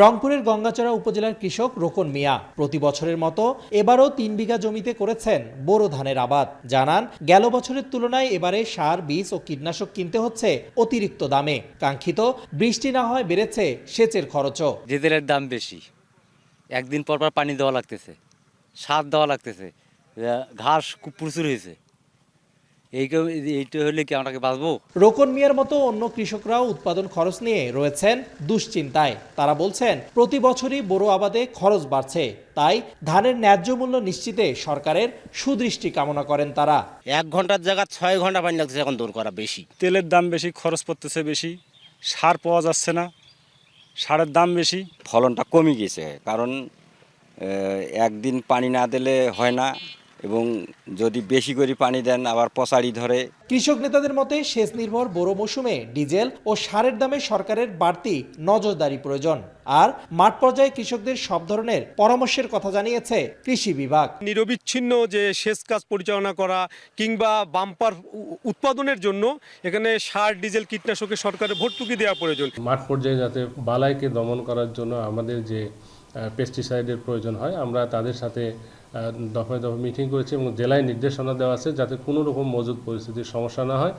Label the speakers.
Speaker 1: রংপুরের গঙ্গাচড়া উপজেলার কৃষক রোকন মিয়া প্রতি বছরের মতো এবারও ৩ বিঘা জমিতে করেছেন বোরো ধানের আবাদ। জানান, গেল বছরের তুলনায় এবারে সার, বীজ ও কীটনাশক কিনতে হচ্ছে অতিরিক্ত দামে। কাঙ্ক্ষিত বৃষ্টি না হয় বেড়েছে সেচের খরচও।
Speaker 2: ডিজেলের দাম বেশি, একদিন পর পর পানি দেওয়া লাগতেছে, সার দেওয়া লাগতেছে, ঘাস খুব প্রচুর হয়েছে। এইটা হলে কি আমরা বাঁচবো?
Speaker 1: রোকন মিয়ার মতো অন্য কৃষকরাও উৎপাদন খরচ নিয়ে রয়েছেন দুশ্চিন্তায়। তারা বলছেন, প্রতি বছরই বোরো আবাদে খরচ বাড়ছে, তাই ধানের ন্যায্য মূল্য নিশ্চিতে সরকারের সুদৃষ্টি কামনা করেন তারা।
Speaker 3: 1 ঘন্টার জায়গা 6 ঘন্টা পানি লাগতেছে এখন দৌড় করা বেশি।
Speaker 4: তেলের দাম বেশি, খরচ পড়তেছে বেশি, সার পাওয়া যাচ্ছে না, সারের দাম বেশি।
Speaker 5: ফলনটা কমে গেছে, কারণ একদিন পানি না দিলে হয় না, এবং যদি বেশি করে পানি দেন আবার পচাড়ি ধরে।
Speaker 1: কৃষক নেতাদের মতে সেচ নির্ভর বোরো মৌসুমে ডিজেল ও সারের দামে সরকারের বাড়তি নজরদারি প্রয়োজন। আর মাঠ পর্যায়ে কৃষকদের সব ধরনের পরামর্শের কথা জানিয়েছে কৃষি বিভাগ।
Speaker 6: নিরবিচ্ছিন্ন যে সেচ কাজ পরিচালনা করা কিংবা বাম্পার উৎপাদনের জন্য এখানে সার, ডিজেল, কীটনাশকে সরকারের ভর্তুকি দেওয়া প্রয়োজন।
Speaker 7: মাঠ পর্যায়ে যাতে বালাইকে দমন করার জন্য আমাদের যে পেস্টিসাইডের প্রয়োজন হয়, আমরা তাদের সাথে দফায় দফায় মিটিং করেছি এবং জেলায় নির্দেশনা দেওয়া আছে যাতে কোনো রকম মজুদ পরিস্থিতির সমস্যা না হয়।